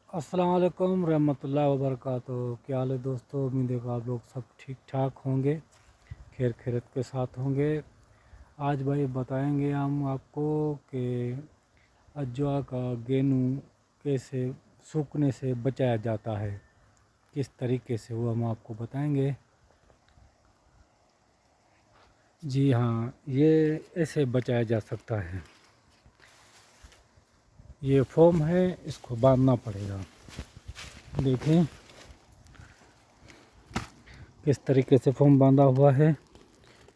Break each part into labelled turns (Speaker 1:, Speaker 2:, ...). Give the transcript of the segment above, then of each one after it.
Speaker 1: अस्सलाम वालेकुम रहमतुल्लाहि व बरकातुहू। क्या हाल है दोस्तों, उम्मीद है कि आप लोग सब ठीक ठाक होंगे, खैर खैरियत के साथ होंगे। आज भाई बताएंगे हम आपको कि अजवा का गेनू कैसे सूखने से बचाया जाता है, किस तरीके से, वो हम आपको बताएंगे। जी हाँ, ये ऐसे बचाया जा सकता है। ये फोम है, इसको बांधना पड़ेगा। देखें किस तरीके से फोम बांधा हुआ है,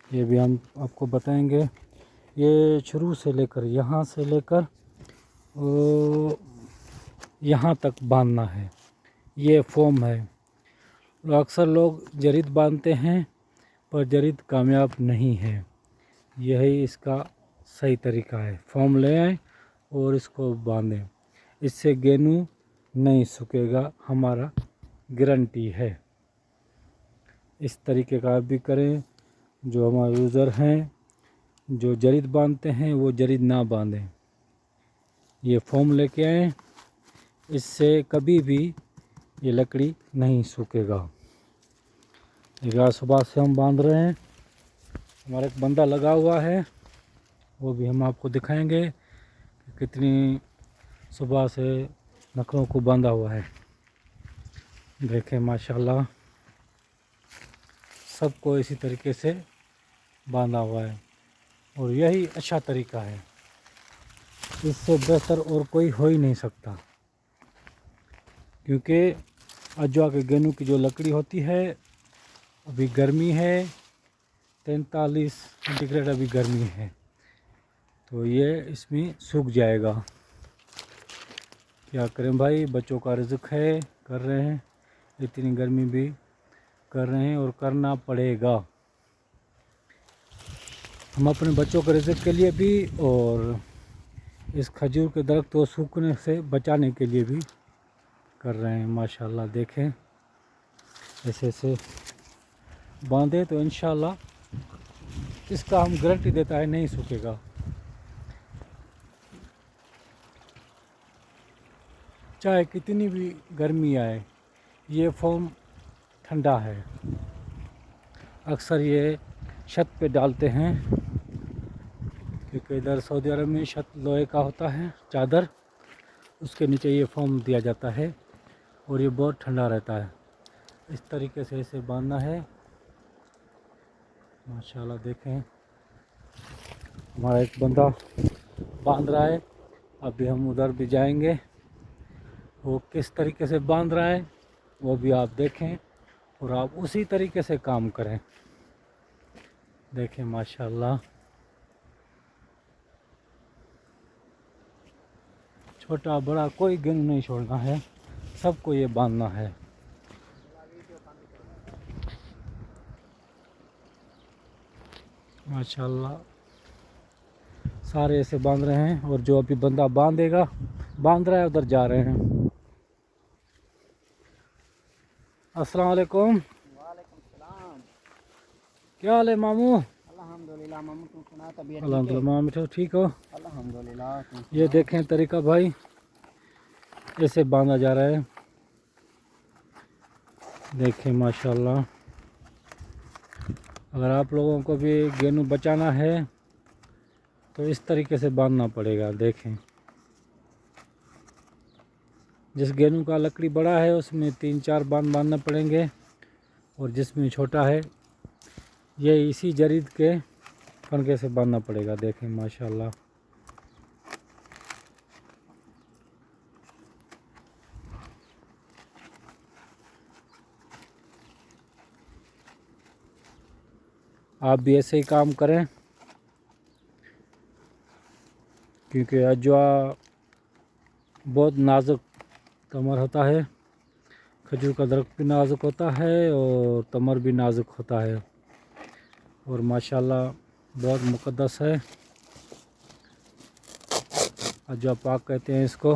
Speaker 1: ये भी हम आपको बताएंगे। ये शुरू से लेकर यहाँ से लेकर यहाँ तक बांधना है। ये फोम है। अक्सर लोग जरीद बांधते हैं पर जरीद कामयाब नहीं है। यही इसका सही तरीका है। फोम ले आएँ और इसको बांधें, इससे गेनू नहीं सूखेगा, हमारा गारंटी है। इस तरीके का आप भी करें। जो हमारे यूज़र हैं जो जरीद बांधते हैं वो जरीद ना बांधें। ये फोम लेके आएँ, इससे कभी भी ये लकड़ी नहीं सूखेगा। ये सुबह से हम बांध रहे हैं, हमारा एक बंदा लगा हुआ है, वो भी हम आपको दिखाएंगे कि कितनी सुबह से नखरों को बांधा हुआ है। देखें माशाल्लाह, सबको इसी तरीके से बांधा हुआ है और यही अच्छा तरीका है। इससे बेहतर और कोई हो ही नहीं सकता, क्योंकि अजवा के गेनू की जो लकड़ी होती है, अभी गर्मी है, 43 सेंटीग्रेड अभी गर्मी है, तो ये इसमें सूख जाएगा। क्या करें भाई, बच्चों का रिज़्क है, कर रहे हैं, इतनी गर्मी भी कर रहे हैं और करना पड़ेगा। हम अपने बच्चों के रिज़्क के लिए भी और इस खजूर के दरख्त को सूखने से बचाने के लिए भी कर रहे हैं। माशाल्लाह देखें, ऐसे ऐसे बांधे तो इंशाल्लाह इसका हम गारंटी देता है नहीं सूखेगा। चाहे कितनी भी गर्मी आए, ये फोम ठंडा है। अक्सर ये छत पे डालते हैं, क्योंकि इधर सऊदी अरब में छत लोहे का होता है, चादर, उसके नीचे ये फोम दिया जाता है और ये बहुत ठंडा रहता है। इस तरीके से इसे बांधना है। माशाल्लाह देखें, हमारा एक बंदा बांध रहा है। अभी हम उधर भी जाएंगे, वो किस तरीके से बांध रहा है वो भी आप देखें और आप उसी तरीके से काम करें। देखें माशाल्लाह, छोटा बड़ा कोई गेनू नहीं छोड़ना है, सबको ये बांधना है। माशाल्लाह सारे ऐसे बांध रहे हैं और जो अभी बंदा बांध रहा है उधर जा रहे हैं। अस्सलाम वालेकुम।
Speaker 2: वालेकुम सलाम।
Speaker 1: क्या हाल है मामू?
Speaker 2: अल्हम्दुलिल्लाह मामू, तुम सुना तबीयत ठीक है?
Speaker 1: अल्हम्दुलिल्लाह मामू ठीक हो?
Speaker 2: अल्हम्दुलिल्लाह।
Speaker 1: ये देखें तरीका भाई, ऐसे बांधा जा रहा है। देखें माशाल्लाह, अगर आप लोगों को भी गेनू बचाना है तो इस तरीके से बांधना पड़ेगा। देखें, जिस गेनू का लकड़ी बड़ा है उसमें 3-4 बांधना पड़ेंगे और जिसमें छोटा है ये इसी जरीद के फनके से बांधना पड़ेगा। देखें माशाल्लाह, आप भी ऐसे ही काम करें, क्योंकि अजवा बहुत नाजुक तमर होता है। खजूर का दरख्त भी नाजुक होता है और तमर भी नाजुक होता है और माशाल्लाह बहुत मुक़द्दस है। अजवा पाक कहते हैं इसको।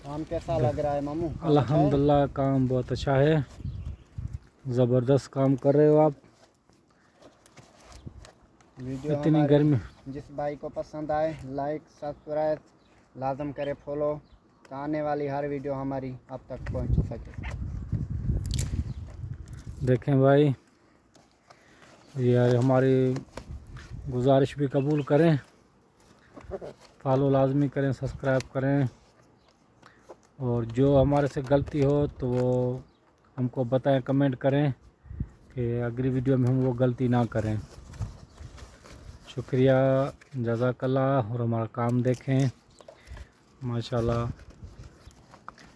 Speaker 2: काम कैसा लग रहा है मामू?
Speaker 1: अल्हम्दुलिल्लाह काम बहुत अच्छा है, ज़बरदस्त काम कर रहे हो आप।
Speaker 2: वीडियो
Speaker 1: इतनी
Speaker 2: हमारे
Speaker 1: गर्मी।
Speaker 2: जिस भाई को पसंद आए लाइक सब्सक्राइब लाजम करे, फॉलो, तो आने वाली हर वीडियो हमारी आप तक पहुंच सके।
Speaker 1: देखें भाई, यार हमारी गुजारिश भी कबूल करें, फॉलो लाजमी करें, सब्सक्राइब करें, और जो हमारे से गलती हो तो वो हमको बताएं, कमेंट करें कि अगली वीडियो में हम वो गलती ना करें। शुक्रिया, जज़ाकल्लाह। और हमारा काम देखें माशाल्लाह,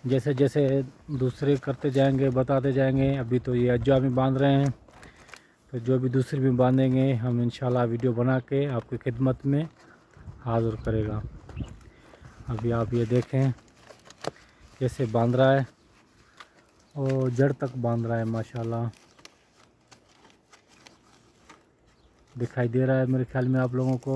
Speaker 1: जैसे जैसे दूसरे करते जाएंगे, बताते जाएंगे। अभी तो ये अज्जा में बांध रहे हैं, तो जो भी दूसरी में बांधेंगे हम इंशाल्लाह वीडियो बना के आपकी खिदमत में हाज़िर करेगा। अभी आप ये देखें कैसे बांध रहा है, और जड़ तक बांध रहा है माशाल्लाह। दिखाई दे रहा है मेरे ख्याल में आप लोगों को।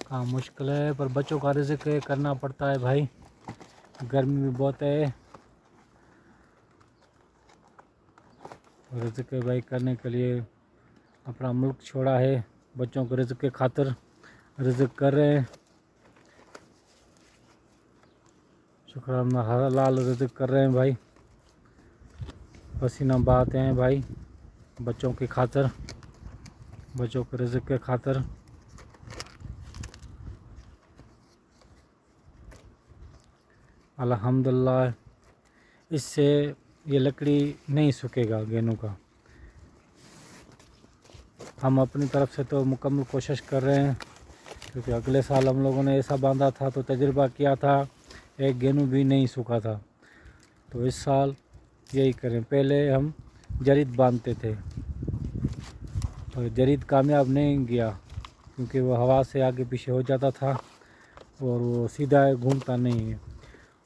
Speaker 1: काम मुश्किल है, पर बच्चों का रिज़्क करना पड़ता है भाई, गर्मी भी बहुत है। रिज़्क भाई करने के लिए अपना मुल्क छोड़ा है, बच्चों को रिज़्क के खातिर रिज़्क कर रहे हैं। शुक्राना, हलाल रिज़्क कर रहे हैं भाई, पसीना बहाते हैं भाई बच्चों की खातिर, बच्चों के रिज़्क के खातिर। अल्हम्दुलिल्लाह, इससे ये लकड़ी नहीं सूखेगा गेनों का। हम अपनी तरफ से तो मुकम्मल कोशिश कर रहे हैं, क्योंकि अगले साल हम लोगों ने ऐसा बांधा था तो तजुर्बा किया था, एक गेनू भी नहीं सूखा था। तो इस साल यही करें। पहले हम जरीद बांधते थे, और जरीद कामयाब नहीं गया, क्योंकि वो हवा से आगे पीछे हो जाता था और वो सीधा घूमता नहीं है,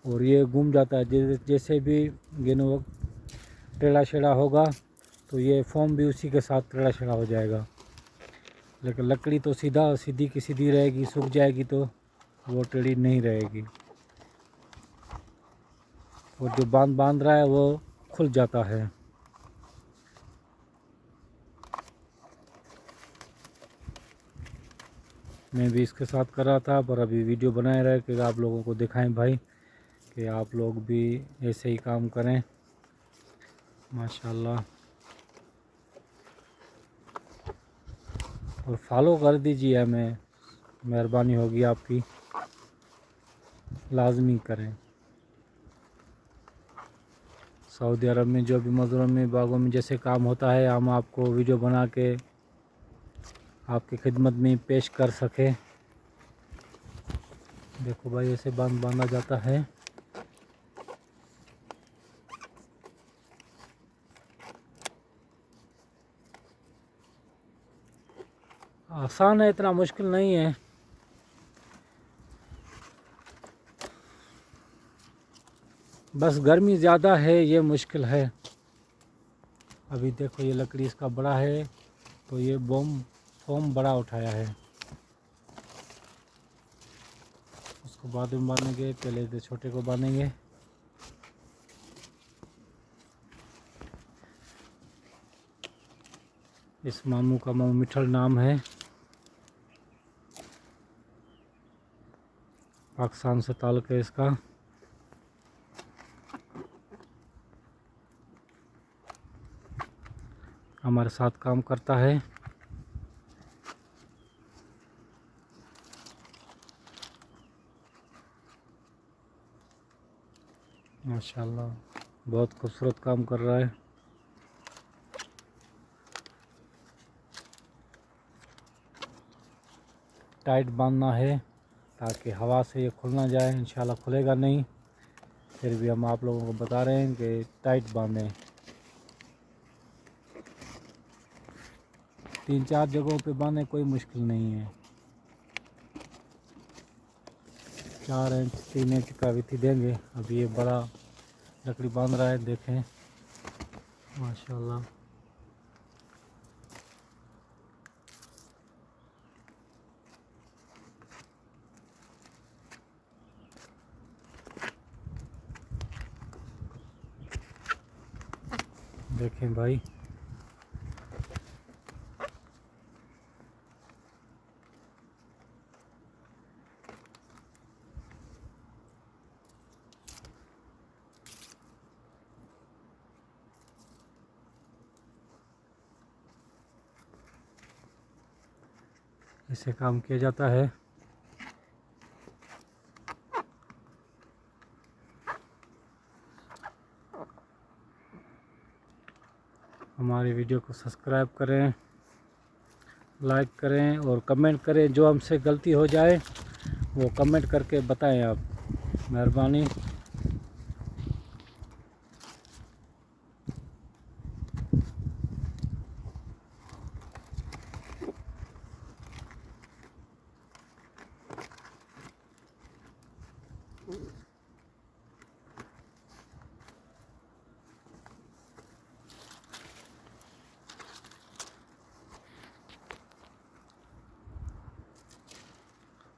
Speaker 1: और ये घूम जाता है। जैसे भी गेनू टेढ़ा छेड़ा होगा तो ये फॉर्म भी उसी के साथ टेढ़ा छेड़ा हो जाएगा। लेकिन लकड़ी तो सीधी की सीधी रहेगी, सूख जाएगी तो वो टेढ़ी नहीं रहेगी, और जो बांध रहा है वो खुल जाता है। मैं भी इसके साथ कर रहा था, पर अभी वीडियो बनाए रहे कि आप लोगों को दिखाएं भाई, कि आप लोग भी ऐसे ही काम करें माशाल्लाह। और फॉलो कर दीजिए हमें, मेहरबानी होगी आपकी, लाजमी करें। सऊदी अरब में जो भी मज़रों में, बागों में जैसे काम होता है, हम आपको वीडियो बना के आपकी खिदमत में पेश कर सकें। देखो भाई, ऐसे बांधा जाता है। आसान है, इतना मुश्किल नहीं है। बस गर्मी ज़्यादा है, ये मुश्किल है। अभी देखो ये लकड़ी इसका बड़ा है, तो ये फॉर्म बड़ा उठाया है। उसको बाद में बांधेंगे, पहले तो छोटे को बांधेंगे। इस मामू का मामू मिठल नाम है, पाकिस्तान से ताल्लुक़ है इसका। हमारे साथ काम करता है। माशाल्लाह, बहुत खूबसूरत काम कर रहा है। टाइट बांधना है ताकि हवा से ये खुल ना जाए। इंशाल्लाह खुलेगा नहीं, फिर भी हम आप लोगों को बता रहे हैं कि टाइट बांधें। 3-4 जगहों पे बांधे, कोई मुश्किल नहीं है। 4 इंच 3 इंच का विथी देंगे। अभी ये बड़ा लकड़ी बांध रहा है, देखें माशाल्लाह। دیکھیں بھائی، ایسے کام کیا جاتا ہے۔ ہماری ویڈیو کو سبسکرائب کریں، لائک کریں اور کمنٹ کریں۔ جو ہم سے غلطی ہو جائے وہ کمنٹ کر کے بتائیں آپ، مہربانی۔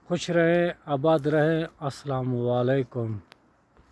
Speaker 1: خوش رہے، آباد رہے۔ السلام علیکم۔